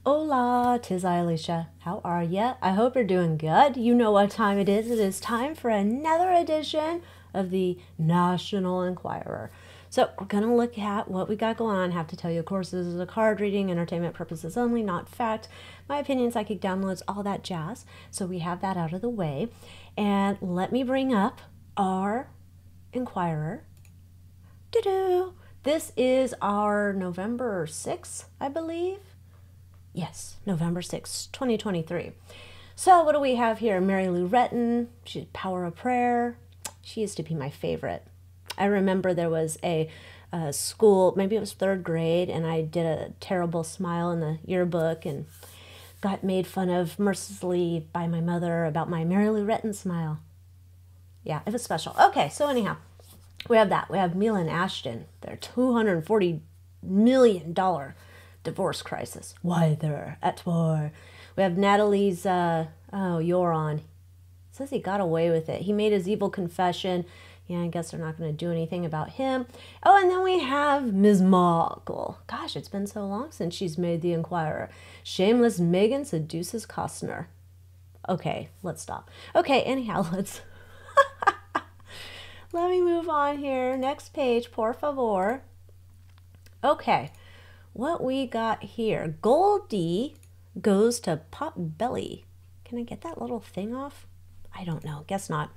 Hola, 'tis Alycia. How are ya? I hope you're doing good. You know what time it is. It is time for another edition of the National Enquirer. So we're going to look at what we got going on. I have to tell you, of course, this is a card reading, entertainment purposes only, not fact. My opinion, psychic downloads, all that jazz. So we have that out of the way. And let me bring up our Enquirer. Doo-doo. This is our November 6th, I believe. Yes, November 6th, 2023. So what do we have here? Mary Lou Retton. She's Power of Prayer. She used to be my favorite. I remember there was a school, maybe it was 3rd grade, and I did a terrible smile in the yearbook and got made fun of mercilessly by my mother about my Mary Lou Retton smile. Yeah, it was special. Okay, so anyhow, we have that. We have Mila and Ashton. Their $240 million divorce crisis. Why they're at war. We have Natalie's, Joran. Says he got away with it. He made his evil confession. Yeah, I guess they're not going to do anything about him. Oh, and then we have Ms. Markle. Gosh, it's been so long since she's made the Enquirer. Shameless Meghan seduces Costner. Okay, let's stop. Okay, anyhow, let's... Let me move on here. Next page, por favor. Okay, what we got here. Goldie goes to Pop Belly. Can I get that little thing off? I don't know. Guess not.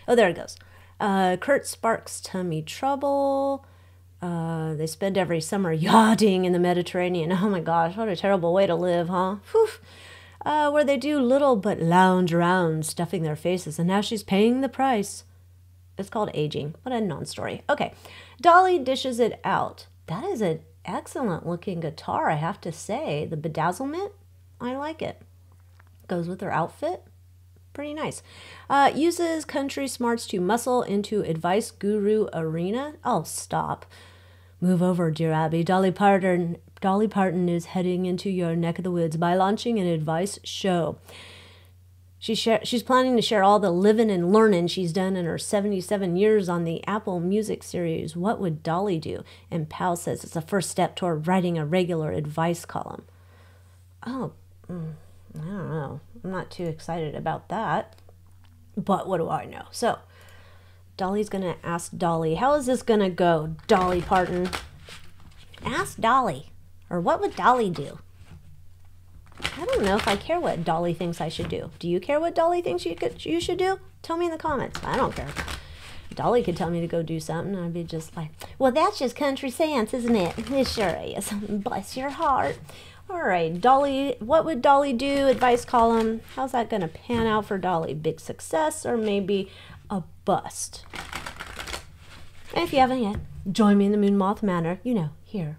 Oh, there it goes. Kurt sparks tummy trouble. They spend every summer yachting in the Mediterranean. Oh my gosh, what a terrible way to live, huh? Whew. Where they do little but lounge around, stuffing their faces, and now she's paying the price. It's called aging. What a non-story. Okay, Dolly dishes it out. That is an excellent looking guitar, I have to say. The bedazzlement, I like it. Goes with her outfit. Pretty nice. Uses country smarts to muscle into advice guru arena. Oh, stop. Move over, dear Abby. Dolly Parton is heading into your neck of the woods by launching an advice show. She's planning to share all the living and learning she's done in her 77 years on the Apple Music series. What would Dolly do? And Pal says it's the first step toward writing a regular advice column. Oh, I don't know. I'm not too excited about that. But what do I know? So, Dolly's going to ask Dolly, how is this going to go, Dolly Parton? Ask Dolly. Or what would Dolly do? I don't know if I care what Dolly thinks I should do. Do you care what Dolly thinks you should do? Tell me in the comments. I don't care. Dolly could tell me to go do something, and I'd be just like, well, that's just country sense, isn't it? It sure is. Bless your heart. All right, Dolly, what would Dolly do? Advice column. How's that going to pan out for Dolly? Big success or maybe a bust? And if you haven't yet, join me in the Moon Moth Manor, you know, here.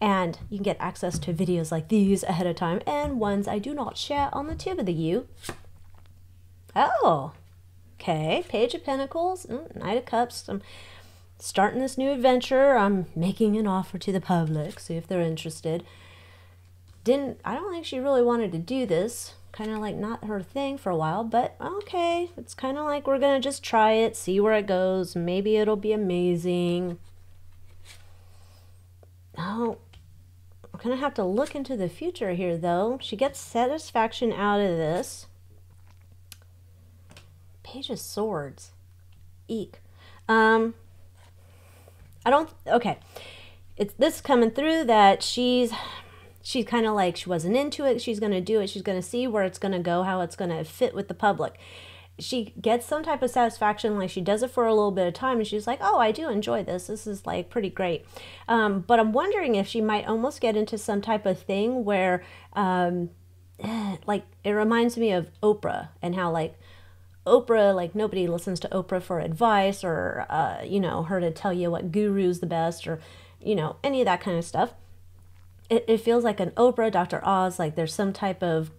And you can get access to videos like these ahead of time and ones I do not share on the tip of the U. Oh, okay. Page of Pentacles, Knight of Cups. I'm starting this new adventure. I'm making an offer to the public, see if they're interested. I don't think she really wanted to do this. Kind of like not her thing for a while, but okay. It's kind of like we're going to just try it, see where it goes. Maybe it'll be amazing. Oh, we're going to have to look into the future here, though. She gets satisfaction out of this. Page of Swords. Eek. Okay. It's this coming through that she's kind of like, she wasn't into it. She's going to do it. She's going to see where it's going to go, how it's going to fit with the public. She gets some type of satisfaction, like she does it for a little bit of time, and she's like, oh, I do enjoy this. This is like pretty great. But I'm wondering if she might almost get into some type of thing where, like, it reminds me of Oprah and how, like, Oprah, like, nobody listens to Oprah for advice or, you know, her to tell you what guru's the best or, you know, any of that kind of stuff. It feels like an Oprah, Dr. Oz, like there's some type of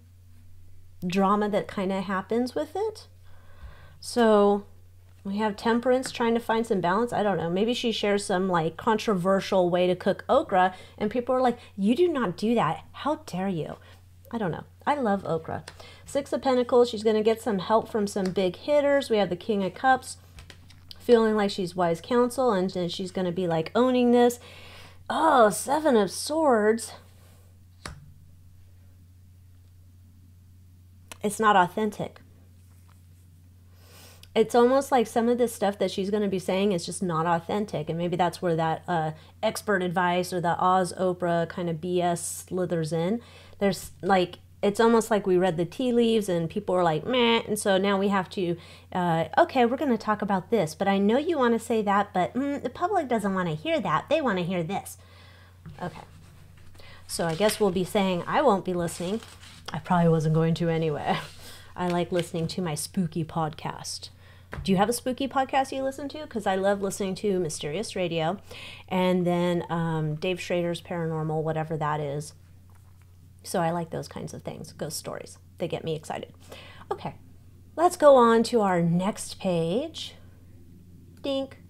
drama that kind of happens with it. So we have Temperance trying to find some balance. I don't know. Maybe she shares some like controversial way to cook okra and people are like, you do not do that. How dare you? I don't know. I love okra. 6 of Pentacles. She's going to get some help from some big hitters. We have the King of Cups feeling like she's wise counsel and then she's going to be like owning this. Oh, 7 of Swords. It's not authentic. It's almost like some of this stuff that she's going to be saying is just not authentic. And maybe that's where that expert advice or the Oz Oprah kind of BS slithers in. There's like, it's almost like we read the tea leaves and people are like, meh. And so now we have to, okay, we're going to talk about this. But I know you want to say that, but the public doesn't want to hear that. They want to hear this. Okay. So I guess we'll be saying I won't be listening. I probably wasn't going to anyway. I like listening to my spooky podcast. Do you have a spooky podcast you listen to? Because I love listening to Mysterious Radio and then Dave Schrader's Paranormal, whatever that is. So I like those kinds of things, ghost stories. They get me excited. Okay, let's go on to our next page. Dink.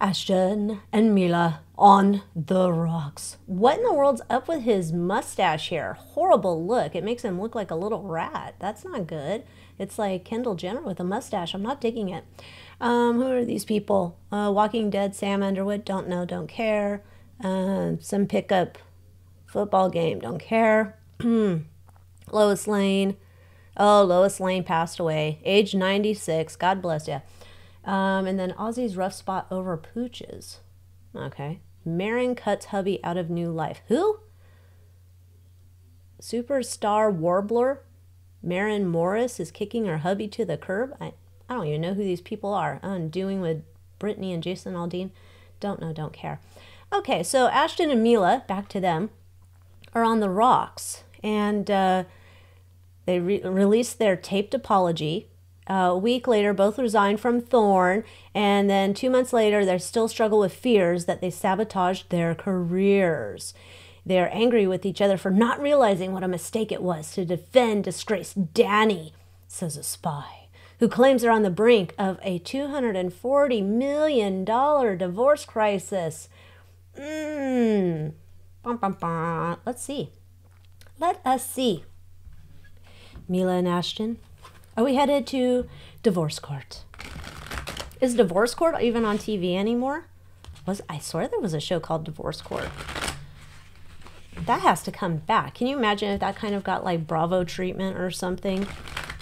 Ashton and Mila on the rocks. What in the world's up with his mustache here? Horrible look. It makes him look like a little rat. That's not good. It's like Kendall Jenner with a mustache. I'm not digging it. Who are these people? Walking Dead, Sam Underwood, don't know, don't care. Some pickup football game, don't care. Lois Lane. Oh, Lois Lane passed away. Age 96. God bless you. And then Ozzy's rough spot over pooches. Okay. Marin cuts hubby out of new life. Who? Superstar Warbler? Marin Morris is kicking her hubby to the curb? I don't even know who these people are. Doing with Britney and Jason Aldean? Don't know, don't care. Okay, so Ashton and Mila, back to them, are on the rocks. And they released their taped apology. A week later, both resigned from Thorne, and then 2 months later, they still struggle with fears that they sabotaged their careers. They are angry with each other for not realizing what a mistake it was to defend disgraced Danny, says a spy, who claims they're on the brink of a $240 million divorce crisis. Let's see. Let us see. Mila and Ashton. Are we headed to divorce court? Is divorce court even on TV anymore? I swear there was a show called Divorce Court. That has to come back. Can you imagine if that kind of got like Bravo treatment or something?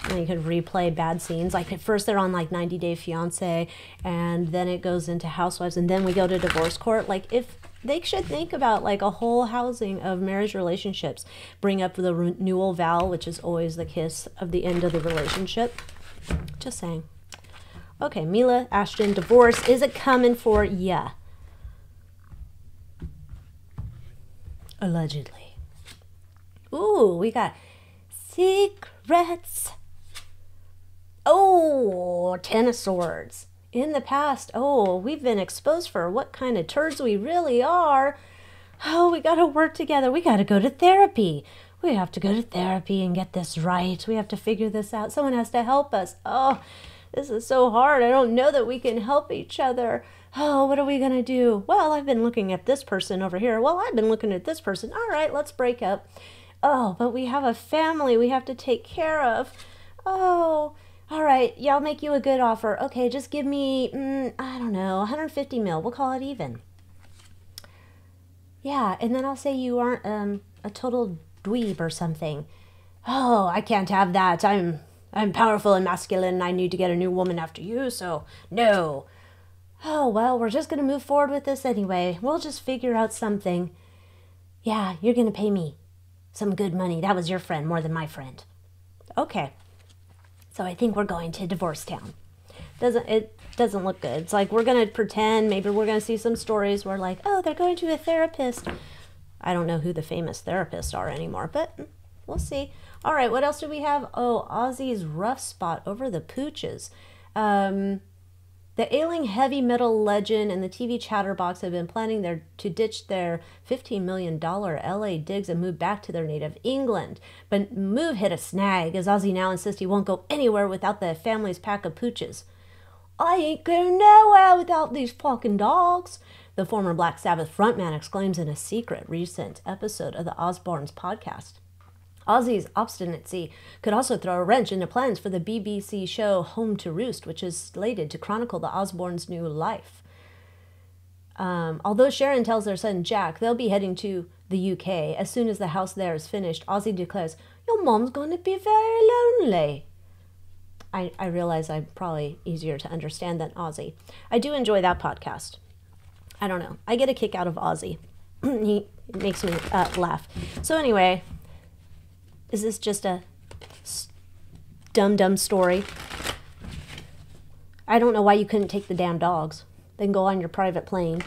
And you could replay bad scenes. Like at first they're on like 90 Day Fiance and then it goes into Housewives and then we go to divorce court. Like if they should think about like a whole housing of marriage relationships. Bring up the renewal vow, which is always the kiss of the end of the relationship. Just saying. Okay, Mila, Ashton, divorce. Is it coming for ya? Allegedly. Ooh, we got secrets. Oh, Ten of Swords. In the past, oh, we've been exposed for what kind of turds we really are. Oh, we got to work together. We got to go to therapy. We have to go to therapy and get this right. We have to figure this out. Someone has to help us. Oh, this is so hard. I don't know that we can help each other. Oh, what are we going to do? Well, I've been looking at this person over here. Well, I've been looking at this person. All right, let's break up. Oh, but we have a family we have to take care of. Oh, all right, yeah, I'll make you a good offer. Okay, just give me, I don't know, 150 mil. We'll call it even. Yeah, and then I'll say you aren't a total dweeb or something. Oh, I can't have that. I'm powerful and masculine and I need to get a new woman after you, so no. Oh, well, we're just going to move forward with this anyway. We'll just figure out something. Yeah, you're going to pay me some good money. That was your friend more than my friend. Okay. So I think we're going to Divorce Town. It doesn't look good. It's like we're going to pretend, maybe we're going to see some stories where like, oh, they're going to a therapist. I don't know who the famous therapists are anymore, but we'll see. All right, what else do we have? Oh, Ozzy's rough spot over the pooches. The ailing heavy metal legend and the TV chatterbox have been planning to ditch their $15 million LA digs and move back to their native England. But move hit a snag as Ozzy now insists he won't go anywhere without the family's pack of pooches. I ain't going nowhere without these fucking dogs, the former Black Sabbath frontman exclaims in a secret recent episode of the Osbournes podcast. Ozzy's obstinacy could also throw a wrench into plans for the BBC show Home to Roost, which is slated to chronicle the Osbournes' new life. Although Sharon tells their son Jack they'll be heading to the UK. As soon as the house there is finished, Ozzy declares, "Your mom's going to be very lonely." I realize I'm probably easier to understand than Ozzy. I do enjoy that podcast. I don't know. I get a kick out of Ozzy. He makes me laugh. So anyway, is this just a dumb story? I don't know why you couldn't take the damn dogs. Then go on your private plane.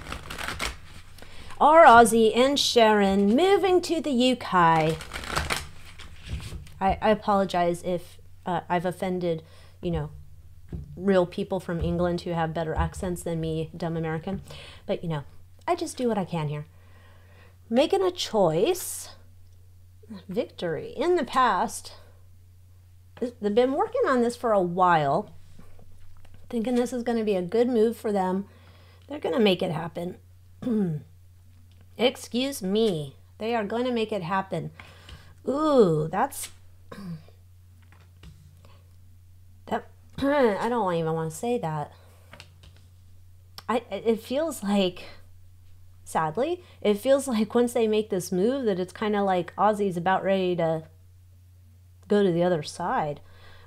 Are Ozzy and Sharon moving to the UK? I apologize if I've offended, you know, real people from England who have better accents than me, dumb American. But, you know, I just do what I can here. Making a choice. Victory. In the past, they've been working on this for a while, thinking this is going to be a good move for them. They're going to make it happen. Excuse me. They are going to make it happen. Ooh, that's... I don't even want to say that. It feels like, sadly, it feels like once they make this move that it's kind of like Ozzy's about ready to go to the other side.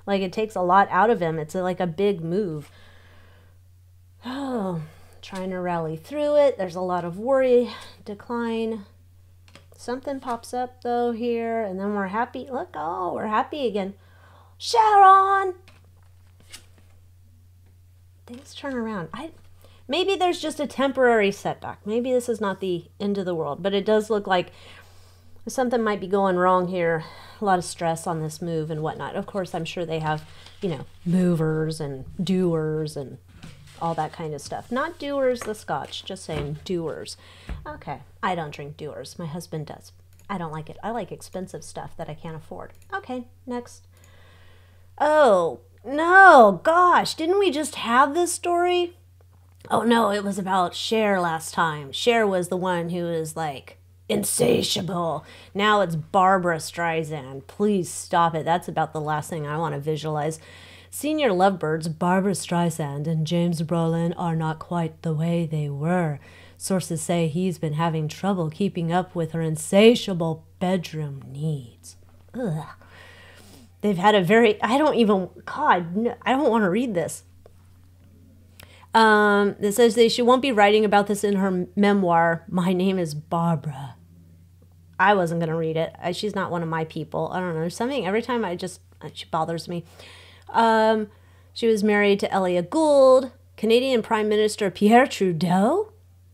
Like it takes a lot out of him. It's like a big move. Oh, trying to rally through it. There's a lot of worry, decline. Something pops up though here, and then we're happy. Look, oh, we're happy again. Sharon! Things turn around. Maybe there's just a temporary setback. Maybe this is not the end of the world, but it does look like something might be going wrong here. A lot of stress on this move and whatnot. Of course, I'm sure they have, you know, movers and doers and all that kind of stuff. Not doers, the Scotch, just saying doers. Okay, I don't drink doers. My husband does. I don't like it. I like expensive stuff that I can't afford. Okay, next. Oh, no, gosh, didn't we just have this story? Oh no, it was about Cher last time. Cher was the one who was like insatiable. Now it's Barbara Streisand. Please stop it. That's about the last thing I want to visualize. Senior lovebirds Barbara Streisand and James Brolin are not quite the way they were. Sources say he's been having trouble keeping up with her insatiable bedroom needs. Ugh. They've had a very, I don't want to read this. It says that she won't be writing about this in her memoir, My Name is Barbara. I wasn't going to read it. She's not one of my people. I don't know. There's something, every time she bothers me. She was married to Elliot Gould, Canadian Prime Minister Pierre Trudeau.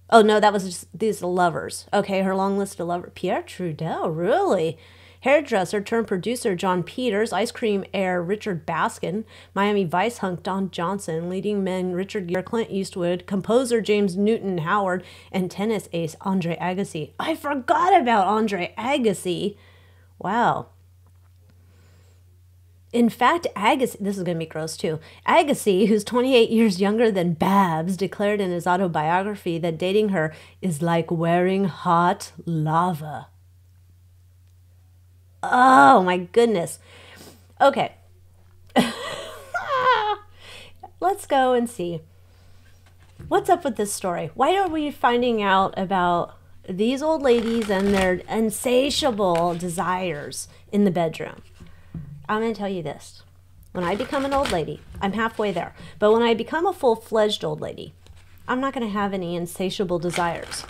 Oh, no, that was just these lovers. Okay, her long list of lovers. Pierre Trudeau, really? Hairdresser turned producer John Peters, ice cream heir Richard Baskin, Miami Vice hunk Don Johnson, leading men Richard Gere, Clint Eastwood, composer James Newton Howard, and tennis ace Andre Agassi. I forgot about Andre Agassi. Wow. In fact, Agassi, this is going to be gross too, Agassi, who's 28 years younger than Babs, declared in his autobiography that dating her is like wearing hot lava. Oh my goodness. Okay. Let's go and see. What's up with this story? Why are we finding out about these old ladies and their insatiable desires in the bedroom? I'm going to tell you this. When I become an old lady, I'm halfway there. But when I become a full-fledged old lady, I'm not going to have any insatiable desires.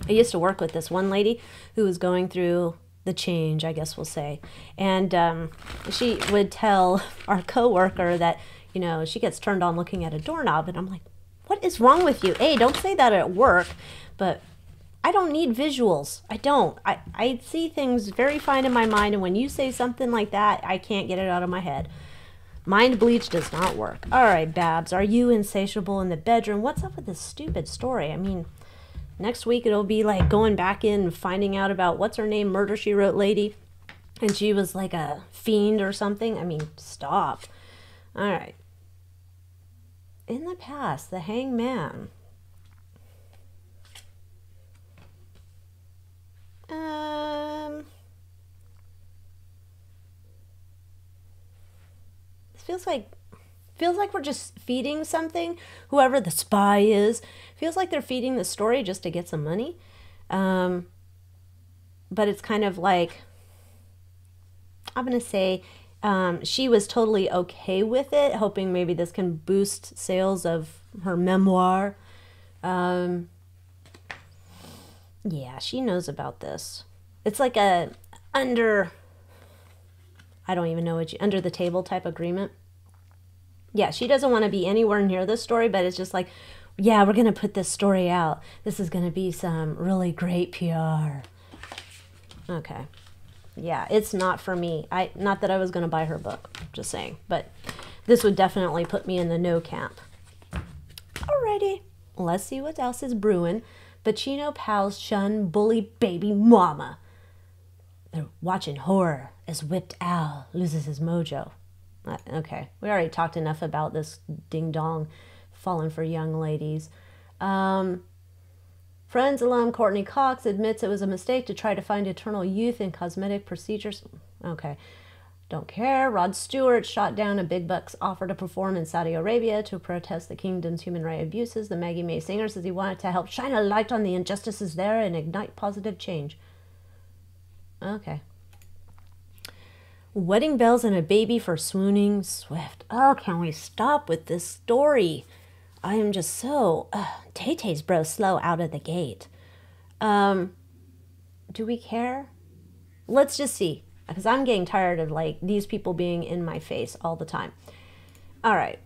I used to work with this one lady who was going through the change, I guess we'll say. And she would tell our coworker that, you know, she gets turned on looking at a doorknob. And I'm like, what is wrong with you? Hey, don't say that at work. But I don't need visuals. I don't. I see things very fine in my mind. And when you say something like that, I can't get it out of my head. Mind bleach does not work. All right, Babs, are you insatiable in the bedroom? What's up with this stupid story? I mean, next week it'll be like going back in and finding out about what's her name, Murder, She Wrote lady. And she was like a fiend or something. I mean, stop. All right. In the past, the hangman. It feels like we're just feeding something. Whoever the spy is, feels like they're feeding the story just to get some money. but it's kind of like, I'm going to say she was totally okay with it, hoping maybe this can boost sales of her memoir. Yeah, she knows about this. It's like a I don't even know what under the table type agreement. Yeah, she doesn't want to be anywhere near this story, but it's just like, yeah, we're going to put this story out. This is going to be some really great PR. Okay. Yeah, it's not for me. Not that I was going to buy her book, just saying. But this would definitely put me in the no camp. Alrighty, let's see what else is brewing. Pacino pals shun bully baby mama. They're watching horror as whipped Al loses his mojo. Okay, we already talked enough about this ding-dong falling for young ladies. Friends alum Courtney Cox admits it was a mistake to try to find eternal youth in cosmetic procedures. Okay, don't care. Rod Stewart shot down a big bucks offer to perform in Saudi Arabia to protest the kingdom's human rights abuses. The Maggie May singer says he wanted to help shine a light on the injustices there and ignite positive change. Okay. Wedding bells and a baby for swooning Swift. Oh, can we stop with this story? I am just so... Tay-Tay's bro slow out of the gate. Do we care? Let's just see. Because I'm getting tired of, like, these people being in my face all the time. All right.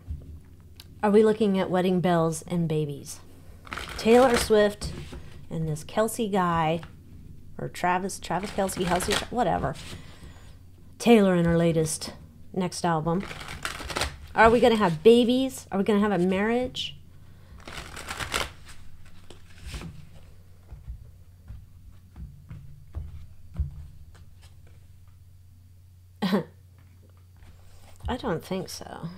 Are we looking at wedding bells and babies? Taylor Swift and this Kelsey guy, or Travis Kelsey, whatever. Taylor in her latest next album. Are we going to have babies? Are we going to have a marriage? I don't think so.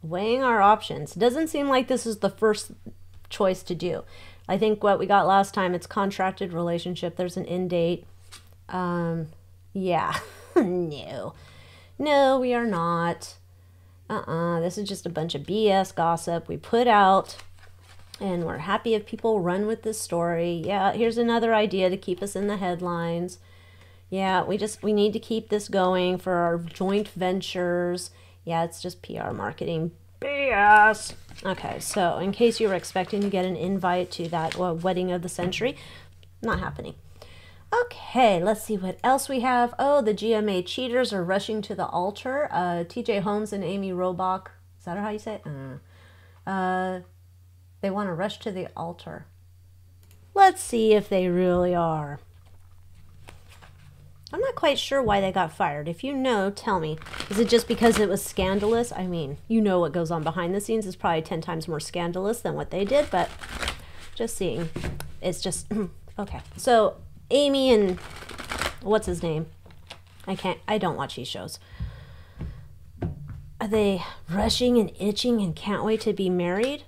Weighing our options. Doesn't seem like this is the first choice to do. I think what we got last time, it's contracted relationship. There's an end date. Yeah. No. No, we are not. This is just a bunch of BS gossip we put out, and we're happy if people run with this story. Yeah, here's another idea to keep us in the headlines. Yeah, we need to keep this going for our joint ventures. Yeah, it's just PR marketing BS. Okay, so in case you were expecting to get an invite to that wedding of the century, not happening. Okay, let's see what else we have. Oh, the GMA cheaters are rushing to the altar. TJ Holmes and Amy Robach. Is that how you say it? They want to rush to the altar. Let's see if they really are. I'm not quite sure why they got fired. If you know, tell me. Is it just because it was scandalous? I mean, you know what goes on behind the scenes is probably 10 times more scandalous than what they did, but just seeing. It's just, okay. So, Amy and, what's his name? I don't watch these shows. Are they rushing and itching and can't wait to be married?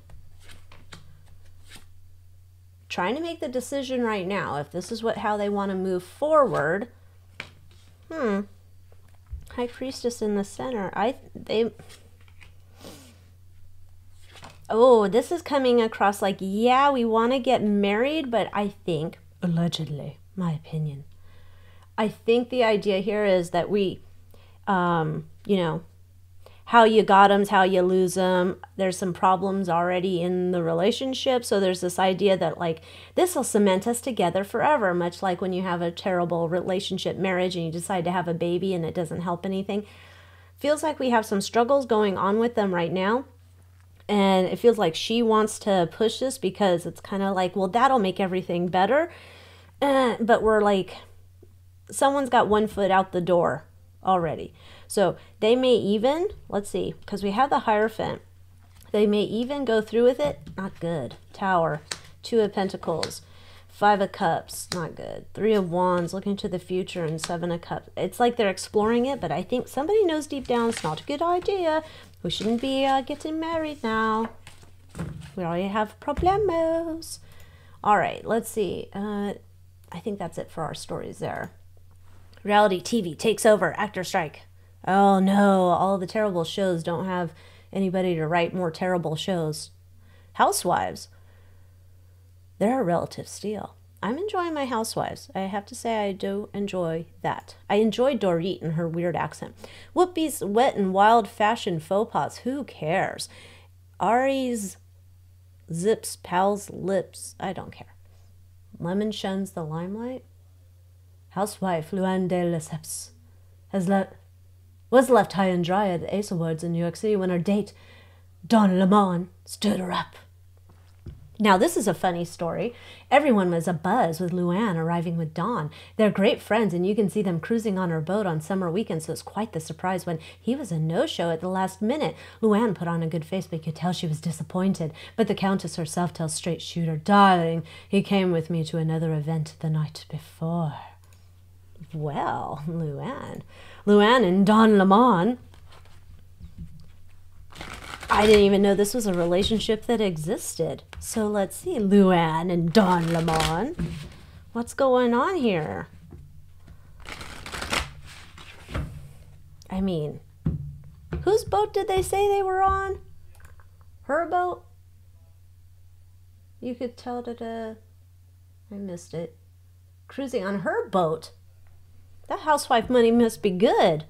Trying to make the decision right now, if this is how they want to move forward. High Priestess in the center. Oh, this is coming across like, yeah, we want to get married, but I think, allegedly, my opinion, I think the idea here is that we, you know, how you got them's how you lose them. There's some problems already in the relationship. So there's this idea that like, this will cement us together forever. Much like when you have a terrible relationship marriage and you decide to have a baby and it doesn't help anything. Feels like we have some struggles going on with them right now. And it feels like she wants to push this because it's kind of like, well, that'll make everything better. But we're like, someone's got one foot out the door already. So they may even, let's see, because we have the Hierophant. They may even go through with it. Not good. Tower. 2 of Pentacles. 5 of Cups. Not good. 3 of Wands. Looking to the future. And 7 of Cups. It's like they're exploring it, but I think somebody knows deep down it's not a good idea. We shouldn't be getting married now. We already have problemos. All right, let's see. I think that's it for our stories there. Reality TV takes over. Actor strike. Oh no, all the terrible shows don't have anybody to write more terrible shows. Housewives. They're a relative steal. I'm enjoying my Housewives. I have to say I do enjoy that. I enjoy Dorit and her weird accent. Whoopi's wet and wild fashion faux pas. Who cares? Ari's zips pal's lips. I don't care. Lemon shuns the limelight. Housewife LuAnn de Lesseps was left high and dry at the Ace Awards in New York City when her date, Don Lemon, stood her up. Now, this is a funny story. Everyone was abuzz with LuAnn arriving with Don. They're great friends, and you can see them cruising on her boat on summer weekends, so it's quite the surprise when he was a no-show at the last minute. LuAnn put on a good face, but you could tell she was disappointed. But the Countess herself tells Straight Shooter, "Darling, he came with me to another event the night before." Well, LuAnn and Don Lemon. I didn't even know this was a relationship that existed. So let's see, LuAnn and Don Lemon. What's going on here? I mean, whose boat did they say they were on? Her boat? You could tell that, I missed it. Cruising on her boat. That housewife money must be good.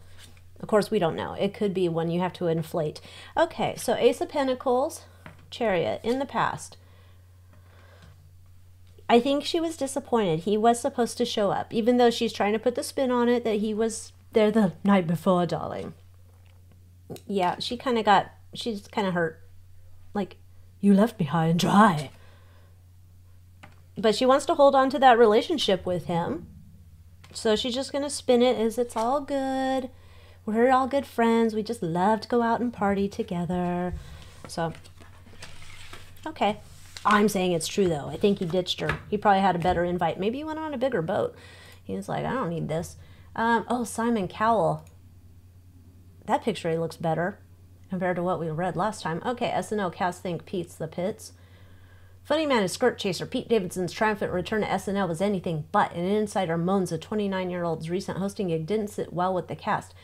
Of course, we don't know. It could be one you have to inflate. Okay, so Ace of Pentacles, Chariot, in the past. I think she was disappointed. He was supposed to show up, even though she's trying to put the spin on it that he was there the night before, darling. Yeah, she's kind of hurt. Like, you left me high and dry. But she wants to hold on to that relationship with him. So she's just going to spin it as it's all good. We're all good friends. We just love to go out and party together. So, okay. I'm saying it's true, though. I think he ditched her. He probably had a better invite. Maybe he went on a bigger boat. He was like, I don't need this. Oh, Simon Cowell. That picture looks better compared to what we read last time. Okay, SNL cast think Pete's the pits. Funny man is skirt chaser. Pete Davidson's triumphant return to SNL was anything but. An insider moans the 29-year-old's recent hosting gig didn't sit well with the cast.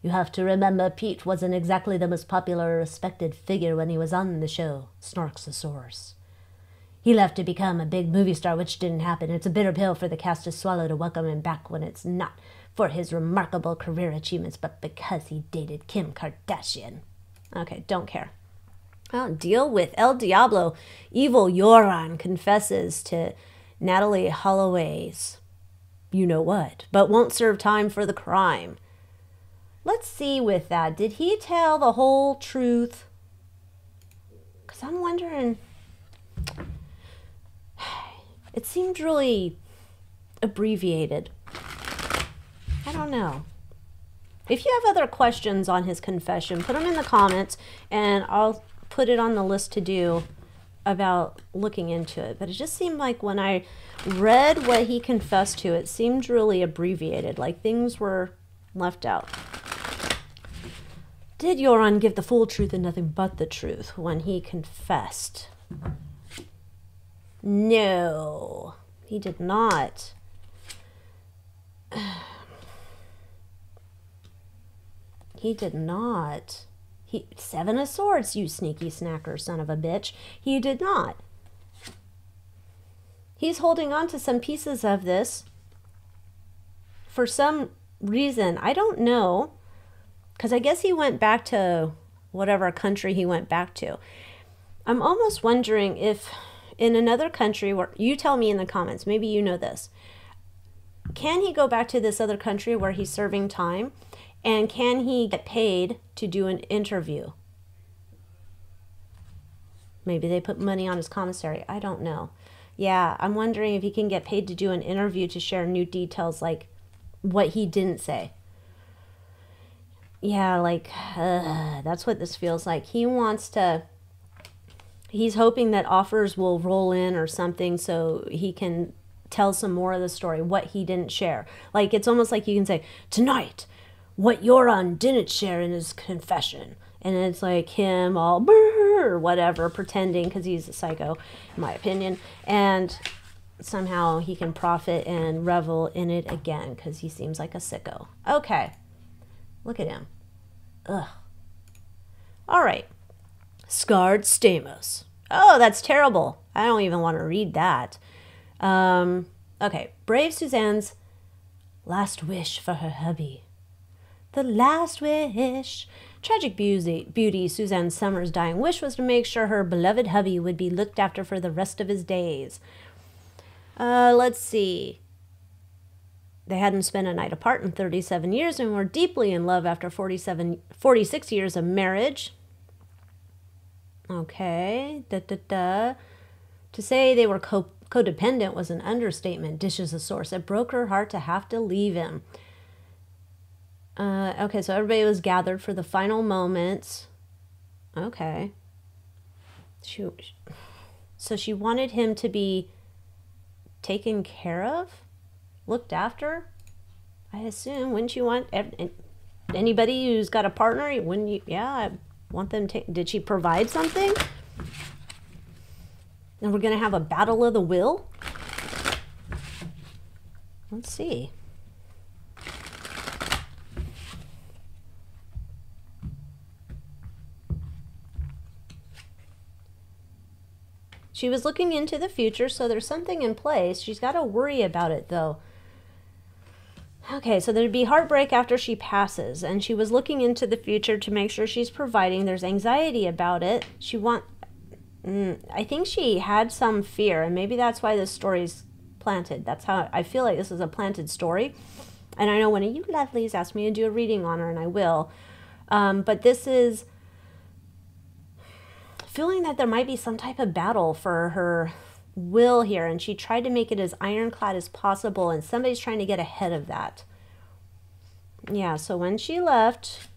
You have to remember Pete wasn't exactly the most popular or respected figure when he was on the show, snorks the source. He left to become a big movie star, which didn't happen. It's a bitter pill for the cast to swallow to welcome him back when it's not for his remarkable career achievements, but because he dated Kim Kardashian. Okay, don't care. I'll deal with El Diablo. Evil Joran confesses to Natalie Holloway's you-know-what, but won't serve time for the crime. Let's see with that. Did he tell the whole truth? Because I'm wondering... It seemed really abbreviated. I don't know. If you have other questions on his confession, put them in the comments, and I'll put it on the list to do about looking into it. But it just seemed like when I read what he confessed to, it seemed really abbreviated, like things were left out. Did Joran give the full truth and nothing but the truth when he confessed? No, he did not. He did not. Seven of Swords, you sneaky snacker son of a bitch. He did not. He's holding on to some pieces of this for some reason. I don't know. Because I guess he went back to whatever country he went back to. I'm almost wondering if in another country, where you tell me in the comments, maybe you know this. Can he go back to this other country where he's serving time? And can he get paid to do an interview? Maybe they put money on his commissary. I don't know. Yeah, I'm wondering if he can get paid to do an interview to share new details like what he didn't say. Yeah, like, that's what this feels like. He wants to, he's hoping that offers will roll in or something so he can tell some more of the story, what he didn't share. Like, it's almost like you can say, tonight, what Joran didn't share in his confession. And it's like him all, or whatever, pretending, because he's a psycho, in my opinion. And somehow he can profit and revel in it again, because he seems like a sicko. Okay. Look at him. Ugh. All right. Scarred Stamos. Oh, that's terrible. I don't even want to read that. Okay, brave Suzanne's last wish for her hubby. The last wish. Tragic beauty Suzanne Somers' dying wish was to make sure her beloved hubby would be looked after for the rest of his days. Let's see. They hadn't spent a night apart in 37 years and were deeply in love after 46 years of marriage. Okay. To say they were codependent was an understatement, dishes a source. It broke her heart to have to leave him. Okay, so everybody was gathered for the final moments. Okay. So she wanted him to be taken care of? Looked after? I assume. Wouldn't you want anybody who's got a partner? Wouldn't you? Yeah, I want them to. Did she provide something? And we're going to have a battle of the will? Let's see. She was looking into the future, so there's something in place. She's got to worry about it, though. Okay, so there'd be heartbreak after she passes, and she was looking into the future to make sure she's providing. There's anxiety about it. I think she had some fear, and maybe that's why this story's planted. That's how I feel like this is a planted story. And I know one of you lovelies asked me to do a reading on her, and I will. But this is feeling that there might be some type of battle for her will here, and she tried to make it as ironclad as possible, and somebody's trying to get ahead of that. Yeah, so when she left,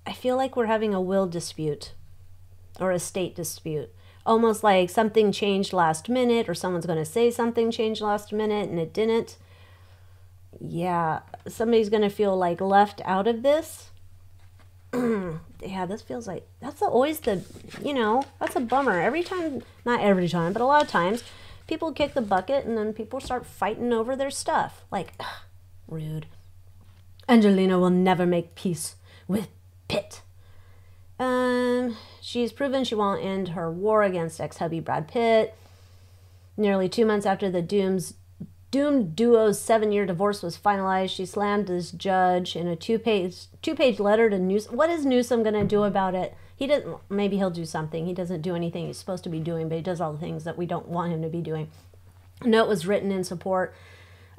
I feel like we're having a will dispute or a state dispute. Almost like something changed last minute, or someone's going to say something changed last minute and it didn't. Yeah, somebody's going to feel like left out of this. Yeah, this feels like, that's always the, that's a bummer. Every time, not every time, but a lot of times, people kick the bucket and then people start fighting over their stuff. Like, ugh, rude. Angelina will never make peace with Pitt. She's proven she won't end her war against ex-hubby Brad Pitt. Nearly 2 months after the doomed duo's 7-year divorce was finalized, she slammed this judge in a two-page letter to Newsom. What is Newsom going to do about it? He doesn't. Maybe he'll do something. He doesn't do anything he's supposed to be doing, but he does all the things that we don't want him to be doing. A note was written in support.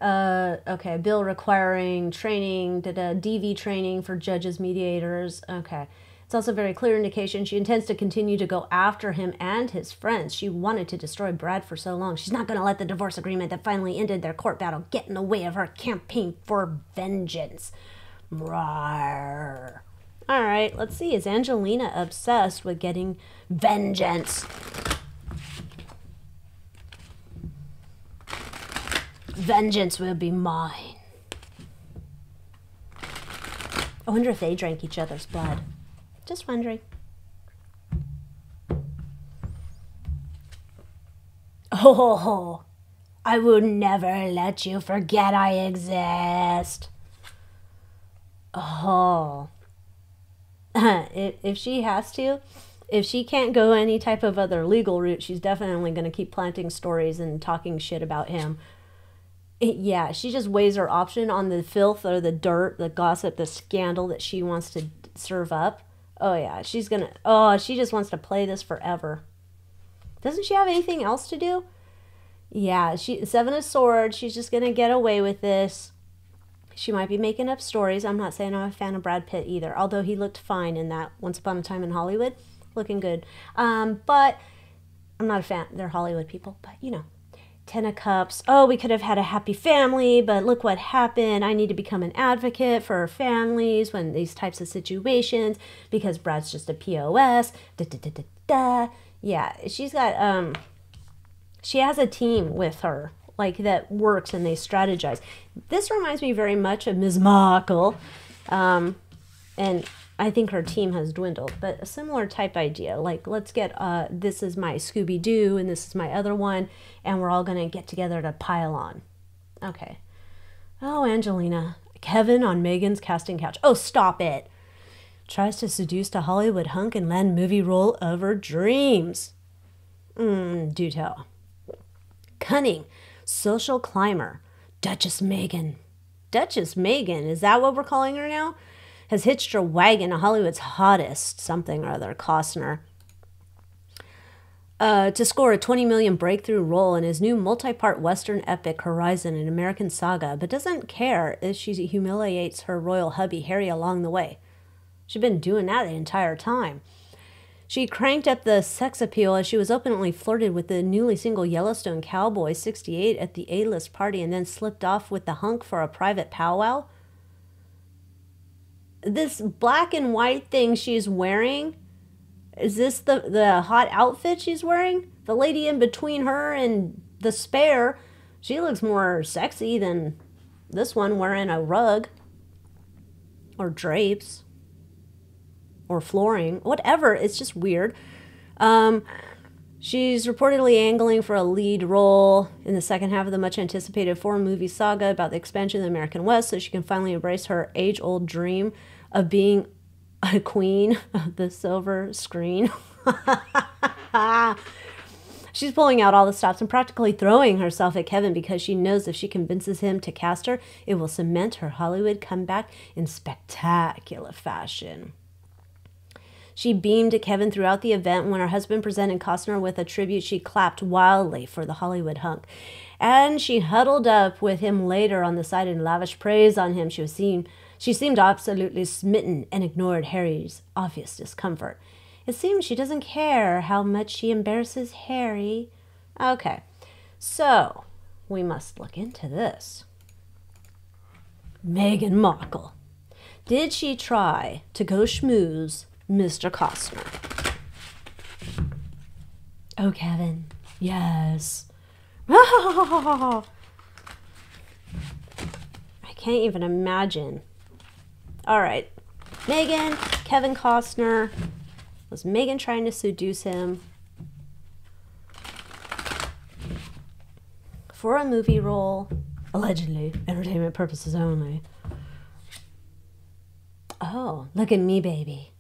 Okay, bill requiring training, DV training for judges, mediators. Okay. It's also a very clear indication she intends to continue to go after him and his friends. She wanted to destroy Brad for so long. She's not going to let the divorce agreement that finally ended their court battle get in the way of her campaign for vengeance. Rawr. All right, let's see. Is Angelina obsessed with getting vengeance? Vengeance will be mine. I wonder if they drank each other's blood. Just wondering. Oh, I will never let you forget I exist. Oh. If she has to, if she can't go any type of other legal route, she's definitely going to keep planting stories and talking shit about him. Yeah, she just weighs her option on the filth or the dirt, the gossip, the scandal that she wants to serve up. Oh, yeah, she's going to... Oh, she just wants to play this forever. Doesn't she have anything else to do? Yeah, Seven of Swords. She's just going to get away with this. She might be making up stories. I'm not saying I'm a fan of Brad Pitt either, although he looked fine in that Once Upon a Time in Hollywood. Looking good. But I'm not a fan. They're Hollywood people, but, 10 of Cups. Oh, we could have had a happy family, but look what happened. I need to become an advocate for families when these types of situations because Brad's just a POS. Yeah, she's got, she has a team with her, like, that works and they strategize. This reminds me very much of Ms. Markle, and I think her team has dwindled, but a similar type idea. Like, let's get, this is my Scooby-Doo and this is my other one, and we're all going to get together to pile on. Okay. Oh, Angelina. Kevin on Meghan's casting couch. Oh, stop it. Tries to seduce a Hollywood hunk and land movie role of her dreams. Do tell. Cunning. Social climber. Duchess Meghan. Duchess Meghan, is that what we're calling her now? Has hitched her wagon to Hollywood's hottest something or other, Costner, to score a $20 million breakthrough role in his new multi-part Western epic Horizon, an American saga, but doesn't care if she humiliates her royal hubby Harry along the way. She'd been doing that the entire time. She cranked up the sex appeal as she was openly flirted with the newly single Yellowstone cowboy 68 at the A-list party and then slipped off with the hunk for a private powwow. This black and white thing she's wearing, is this the hot outfit she's wearing? The lady in between her and the spare, she looks more sexy than this one wearing a rug or drapes or flooring, whatever. It's just weird. She's reportedly angling for a lead role in the second half of the much anticipated 4-movie saga about the expansion of the American West so she can finally embrace her age-old dream of being a queen of the silver screen. She's pulling out all the stops and practically throwing herself at Kevin because she knows if she convinces him to cast her, it will cement her Hollywood comeback in spectacular fashion. She beamed at Kevin throughout the event. When her husband presented Costner with a tribute, she clapped wildly for the Hollywood hunk. And she huddled up with him later on the side and lavished praise on him. She seemed absolutely smitten and ignored Harry's obvious discomfort. It seems she doesn't care how much she embarrasses Harry. Okay, so we must look into this. Meghan Markle. Did she try to go schmooze Mr. Costner? Oh, Kevin. Yes. I can't even imagine. All right. Meghan, Kevin Costner. Was Meghan trying to seduce him for a movie role? Allegedly. Entertainment purposes only. Oh, look at me, baby.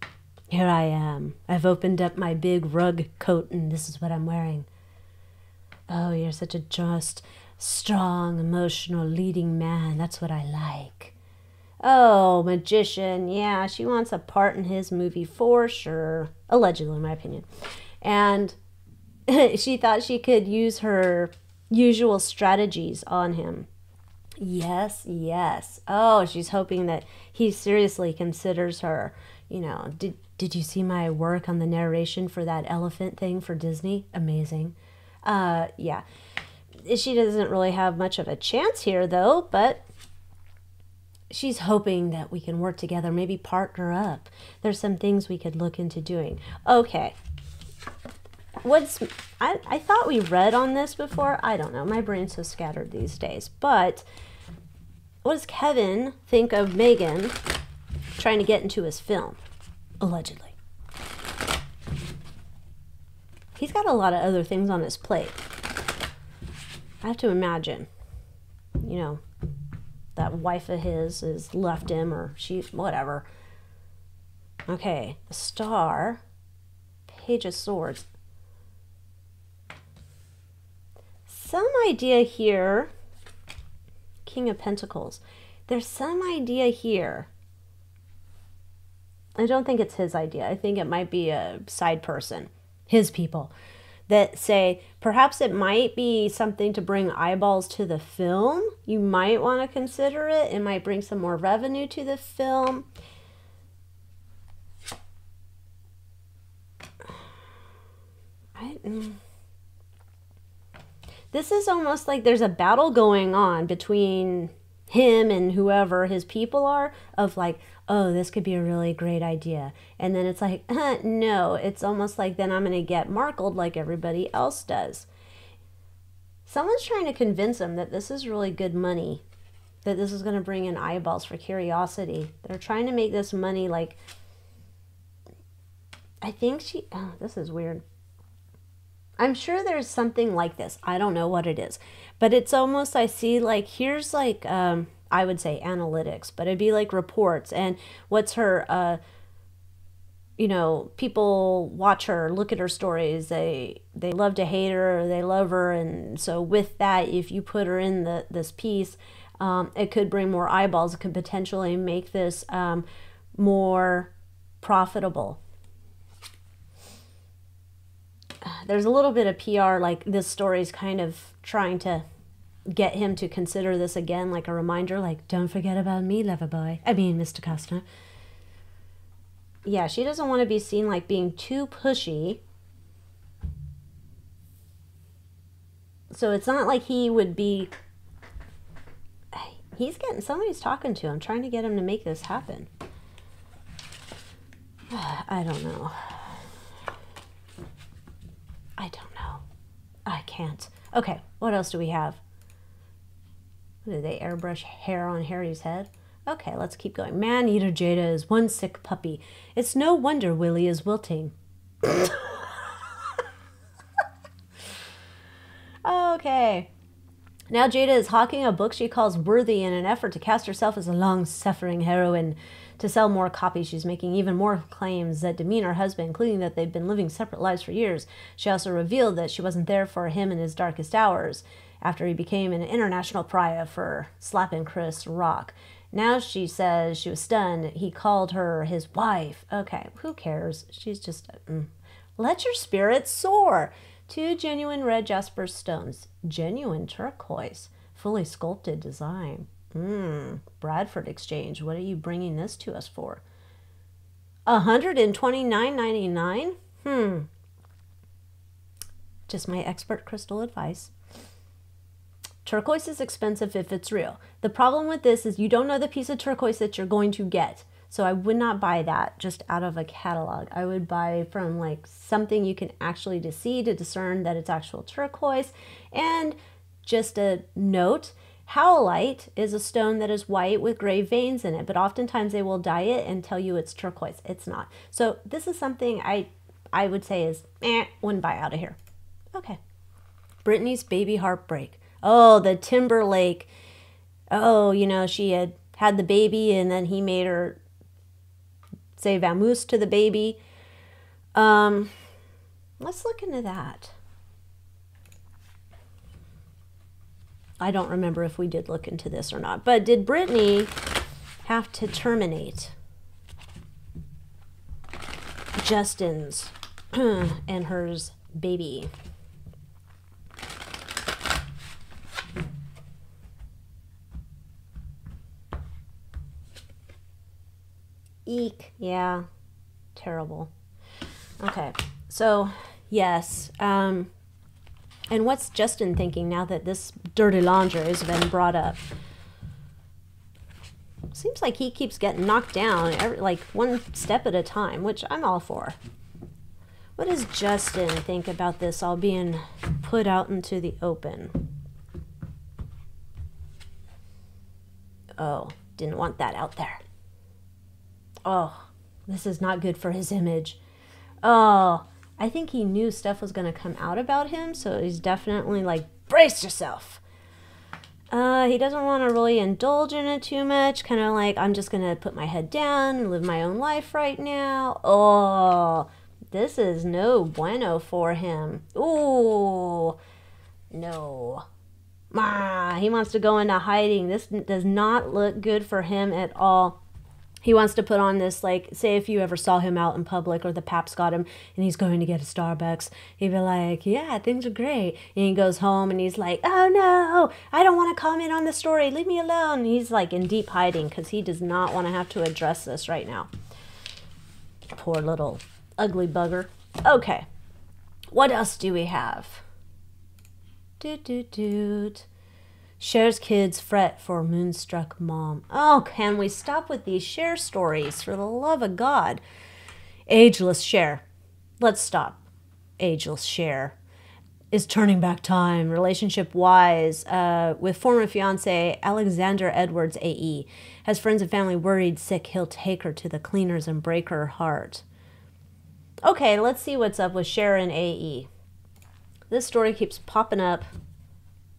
Here I am. I've opened up my big rug coat and this is what I'm wearing. Oh, you're such a just, strong, emotional, leading man. That's what I like. Oh, magician. Yeah, she wants a part in his movie for sure. Allegedly, in my opinion. And she thought she could use her usual strategies on him. Yes, yes. Oh, she's hoping that he seriously considers her. You know, did you see my work on the narration for that elephant thing for Disney? Amazing. Yeah. She doesn't really have much of a chance here, though, but she's hoping that we can work together, maybe partner up. There's some things we could look into doing. Okay. I thought we read on this before. I don't know. My brain's so scattered these days. But what does Kevin think of Meghan trying to get into his film? Allegedly. He's got a lot of other things on his plate. I have to imagine, you know, that wife of his has left him or she's whatever. Okay, the star, Page of Swords. Some idea here, King of Pentacles. There's some idea here. I don't think it's his idea. I think it might be a side person, his people, that say perhaps it might be something to bring eyeballs to the film. You might want to consider it. It might bring some more revenue to the film. This is almost like there's a battle going on between him and whoever his people are of like, oh, this could be a really great idea. And then it's like, no, it's almost like then I'm going to get Markled like everybody else does. Someone's trying to convince him that this is really good money, that this is going to bring in eyeballs for curiosity. They're trying to make this money like, I think oh, this is weird. I'm sure there's something like this. I don't know what it is. But it's almost, I see like, here's like, I would say analytics, but it'd be like reports. And what's her you know, people watch her, look at her stories, they love to hate her, or they love her, and so with that, if you put her in this piece, it could bring more eyeballs. It could potentially make this more profitable. There's a little bit of PR, like this story is kind of trying to get him to consider this again, like a reminder, like, don't forget about me, lover boy. I mean, Mr. Costner. Yeah, she doesn't want to be seen like being too pushy. So it's not like he would be... He's getting... Somebody's talking to him, trying to get him to make this happen. I don't know. I don't know. I can't. Okay, what else do we have? Did they airbrush hair on Harry's head? Okay, let's keep going. Man-eater Jada is one sick puppy. It's no wonder Willie is wilting. Okay. Now Jada is hawking a book she calls Worthy in an effort to cast herself as a long-suffering heroine. To sell more copies, she's making even more claims that demean her husband, including that they've been living separate lives for years. She also revealed that she wasn't there for him in his darkest hours, after he became an international pariah for slapping Chris Rock. Now she says she was stunned. He called her his wife. Okay, who cares? She's just... Let your spirit soar. 2 genuine red jasper stones. Genuine turquoise. Fully sculpted design. Bradford Exchange. What are you bringing this to us for? $129.99? Just my expert crystal advice. Turquoise is expensive if it's real. The problem with this is you don't know the piece of turquoise that you're going to get. So I would not buy that just out of a catalog. I would buy from like something you can actually see to discern that it's actual turquoise. And just a note, howlite is a stone that is white with gray veins in it, but oftentimes they will dye it and tell you it's turquoise. It's not. So this is something I would say is, wouldn't buy out of here. Okay. Britney's baby heartbreak. Oh, the Timberlake. Oh, you know, she had the baby and then he made her say vamoose to the baby. Let's look into that. I don't remember if we did look into this or not, but did Britney have to terminate Justin's and hers baby? Eek. Yeah. Terrible. Okay. So, yes. And what's Justin thinking now that this dirty laundry has been brought up? Seems like he keeps getting knocked down, like one step at a time, which I'm all for. What does Justin think about this all being put out into the open? Oh, didn't want that out there. Oh, this is not good for his image. Oh, I think he knew stuff was going to come out about him, so he's definitely like, brace yourself. He doesn't want to really indulge in it too much, kind of like, I'm just going to put my head down and live my own life right now. Oh, this is no bueno for him. Ooh, no. He wants to go into hiding. This does not look good for him at all. He wants to put on this, like, say if you ever saw him out in public or the Paps got him and he's going to get a Starbucks, he'd be like, yeah, things are great. And he goes home and he's like, oh no, I don't want to comment on the story. Leave me alone. And he's like in deep hiding because he does not want to have to address this right now. Poor little ugly bugger. Okay. What else do we have? Cher's kids fret for moonstruck mom. Oh, can we stop with these Cher stories, for the love of God? Ageless Cher. Let's stop. Ageless Cher is turning back time, relationship-wise, with former fiancé Alexander Edwards AE. Has friends and family worried sick he'll take her to the cleaners and break her heart. Okay, let's see what's up with Cher and AE. This story keeps popping up.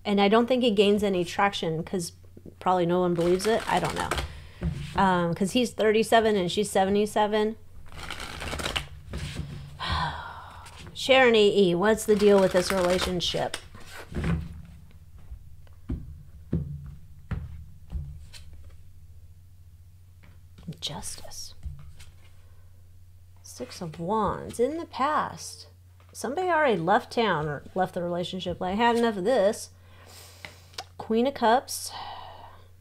And I don't think it gains any traction because probably no one believes it. I don't know. Because he's 37 and she's 77. Sharon E, what's the deal with this relationship? Justice. Six of Wands. In the past, somebody already left town or left the relationship. Like, I had enough of this. Queen of Cups.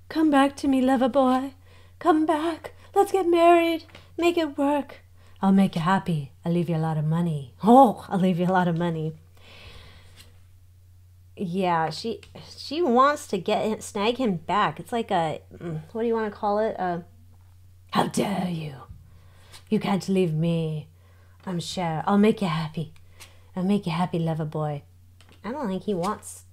Come back to me, lover boy. Come back. Let's get married. Make it work. I'll make you happy. I'll leave you a lot of money. Oh, I'll leave you a lot of money. Yeah, she wants to snag him back. It's like a, what do you want to call it? How dare you? You can't leave me. I'm Sharon. I'll make you happy. I'll make you happy, lover boy. I don't think he wants...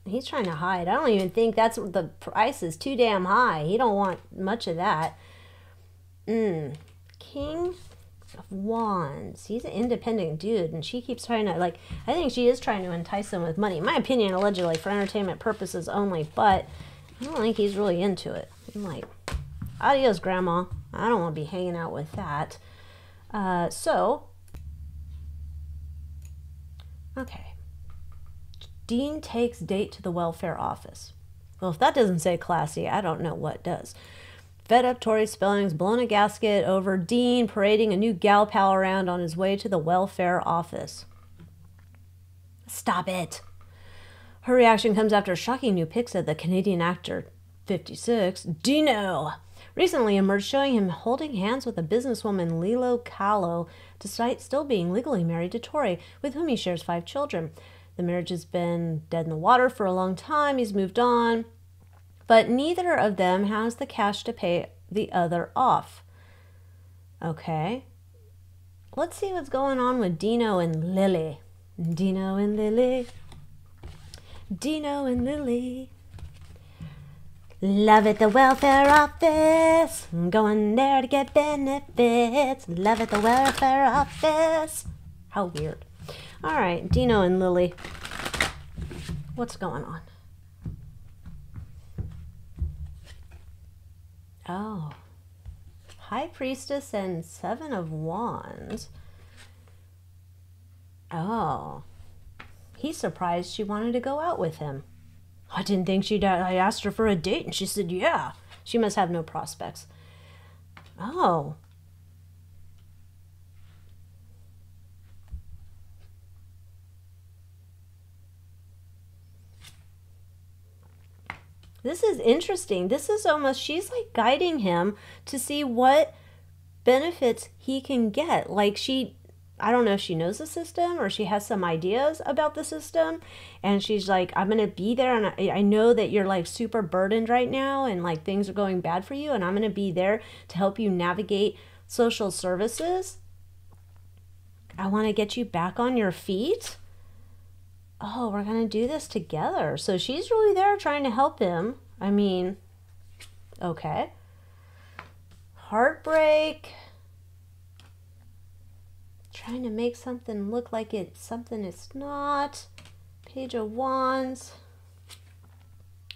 He's trying to hide. I don't even think that's what the price is. Too damn high. He don't want much of that. King of Wands. He's an independent dude, and she keeps trying to, like, I think she is trying to entice him with money. In my opinion, allegedly, for entertainment purposes only, but I don't think he's really into it. I'm like, adios, Grandma. I don't want to be hanging out with that. Okay. Dean takes date to the welfare office. Well, if that doesn't say classy, I don't know what does. Fed up, Tori Spelling's blown a gasket over Dean parading a new gal pal around on his way to the welfare office. Stop it. Her reaction comes after shocking new pics of the Canadian actor, 56, Dino, recently emerged showing him holding hands with a businesswoman, Lilo Callow, despite still being legally married to Tori, with whom he shares 5 children. The marriage has been dead in the water for a long time. He's moved on. But neither of them has the cash to pay the other off. Okay. Let's see what's going on with Dino and Lily. Dino and Lily. Dino and Lily. Love at the welfare office. I'm going there to get benefits. Love at the welfare office. How weird. All right, Dino and Lily. What's going on? Oh. High Priestess and 7 of Wands. Oh. He's surprised she wanted to go out with him. I didn't think she'd... I asked her for a date and she said, yeah. She must have no prospects. Oh. This is interesting. This is almost, she's like guiding him to see what benefits he can get. Like I don't know if she knows the system or she has some ideas about the system. And she's like, I'm going to be there. And I know that you're like super burdened right now and like things are going bad for you. And I'm going to be there to help you navigate social services. I want to get you back on your feet. Oh, we're going to do this together. So she's really there trying to help him. I mean, okay. Heartbreak. Trying to make something look like it's something it's not. Page of Wands.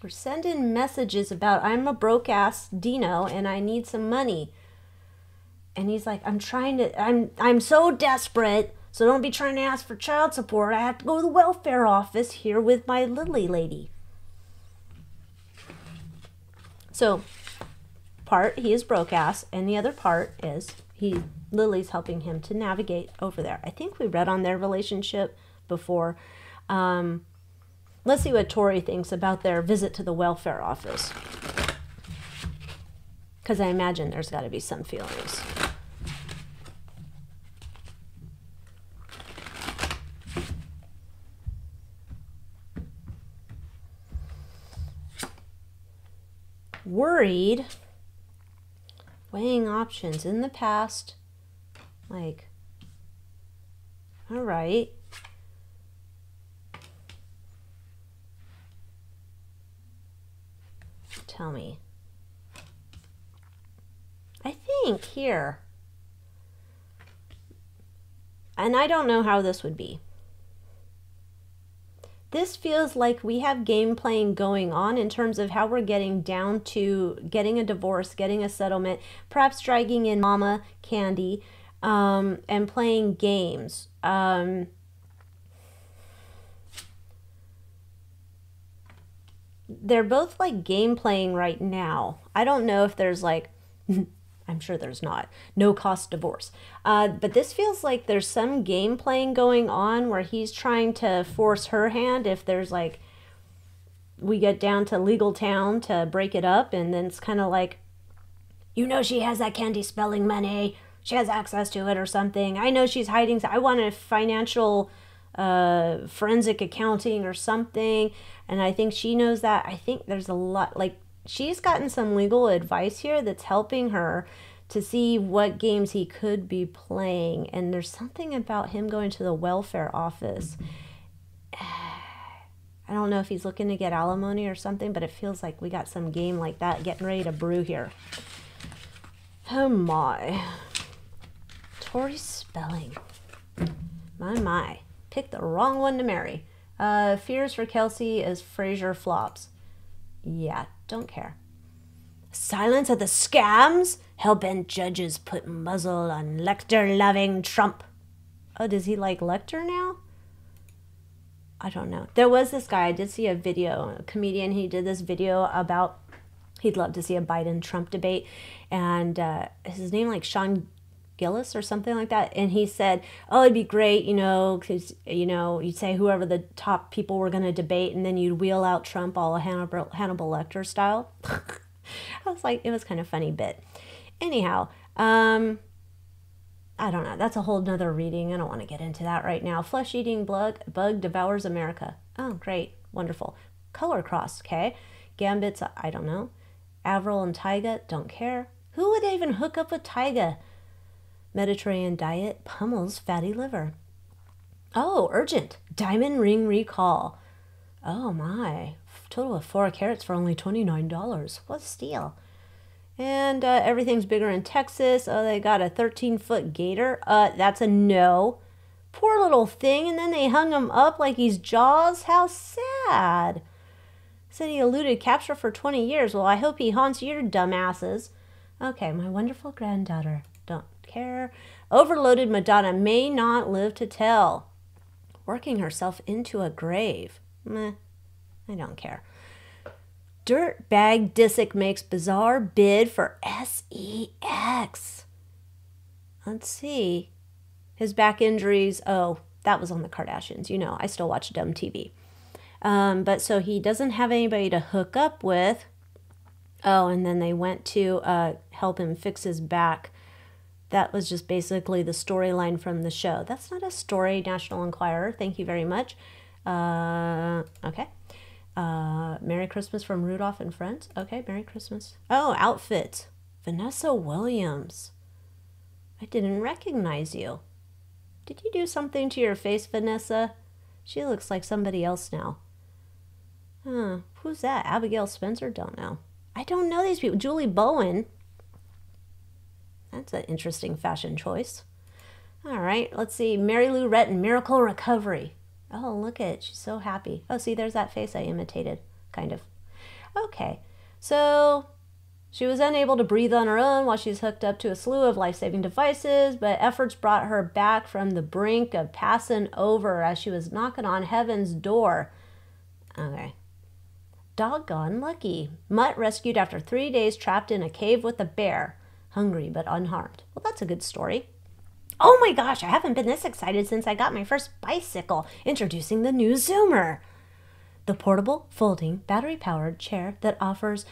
We're sending messages about I'm a broke ass Dino and I need some money. And he's like, I'm so desperate. So don't be trying to ask for child support. I have to go to the welfare office here with my Lily lady. So part, he is broke ass, and the other part is Lily's helping him to navigate over there. I think we read on their relationship before. Let's see what Tori thinks about their visit to the welfare office. Because I imagine there's got to be some feelings. Worried, weighing options in the past, like, all right. Tell me. I think here, and I don't know how this would be. This feels like we have game playing going on in terms of how we're getting down to getting a divorce, getting a settlement, perhaps dragging in Mama Candy, and playing games They're both like game playing right now. I don't know if there's like, I'm sure there's not, no cost divorce. But this feels like there's some game playing going on where he's trying to force her hand if there's like, we get down to legal town to break it up. And then it's kind of like, you know, she has that Candy Spelling money. She has access to it or something. I know she's hiding. I want a financial forensic accounting or something. And I think she knows that. I think there's a lot, like, she's gotten some legal advice here that's helping her to see what games he could be playing. And there's something about him going to the welfare office. I don't know if he's looking to get alimony or something, but it feels like we got some game like that getting ready to brew here. Oh my. Tori Spelling. My. Picked the wrong one to marry. Fears for Kelsey as Frasier flops. Yeah, don't care. Silence of the scams? Hellbent judges put muzzle on Lecter-loving Trump. Oh, does he like Lecter now? I don't know. There was this guy, I did see a video, a comedian, he did this video about he'd love to see a Biden-Trump debate. And his name like Sean Gillis or something like that. And he said, oh, it'd be great, you know, because, you know, you'd say whoever the top people were going to debate, and then you'd wheel out Trump all Hannibal Lecter style. I was like, it was kind of funny bit. Anyhow, I don't know. That's a whole nother reading. I don't want to get into that right now. Flesh-eating bug devours America. Oh, great. Wonderful. Color cross, okay. Gambits, I don't know. Avril and Tyga, don't care. Who would even hook up with Tyga? Mediterranean diet pummels fatty liver. Oh, urgent. Diamond ring recall. Oh my. Total of 4 carats for only $29. What a steal. And everything's bigger in Texas. Oh, they got a 13-foot gator. That's a no. Poor little thing. And then they hung him up like he's Jaws. How sad. Said he eluded capture for 20 years. Well, I hope he haunts your dumbasses. Okay, my wonderful granddaughter. Don't care. Overloaded Madonna may not live to tell. Working herself into a grave. Meh. I don't care. Dirtbag Disick makes bizarre bid for SEX. Let's see. His back injuries. Oh, that was on the Kardashians. You know, I still watch dumb TV. But so he doesn't have anybody to hook up with. Oh, and then they went to help him fix his back. That was just basically the storyline from the show. That's not a story, National Enquirer. Thank you very much. Okay. Merry Christmas from Rudolph and Friends. Okay, Merry Christmas. Oh, outfit. Vanessa Williams. I didn't recognize you. Did you do something to your face, Vanessa? She looks like somebody else now. Huh, who's that? Abigail Spencer? Don't know. I don't know these people. Julie Bowen. That's an interesting fashion choice. All right, let's see. Mary Lou Retton, Miracle Recovery. Oh, look at it. She's so happy. Oh, see, there's that face I imitated, kind of. Okay, so she was unable to breathe on her own while she's hooked up to a slew of life-saving devices, but efforts brought her back from the brink of passing over as she was knocking on heaven's door. Okay. Doggone lucky. Mutt rescued after 3 days trapped in a cave with a bear. Hungry but unharmed. Well, that's a good story. Oh my gosh, I haven't been this excited since I got my first bicycle. Introducing the new Zoomer. The portable, folding, battery-powered chair that offers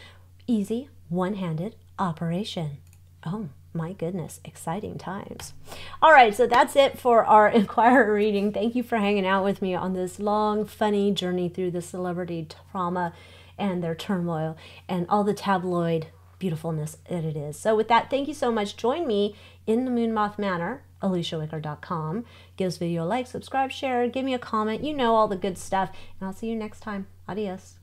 easy, one-handed operation. Oh my goodness, exciting times. All right, so that's it for our Enquirer reading. Thank you for hanging out with me on this long, funny journey through the celebrity trauma and their turmoil and all the tabloid beautifulness that it is. So with that, thank you so much. Join me in the Moonmoth Manor, AlyciaWicker.com. Give this video a like, subscribe, share, give me a comment. You know all the good stuff. And I'll see you next time. Adios.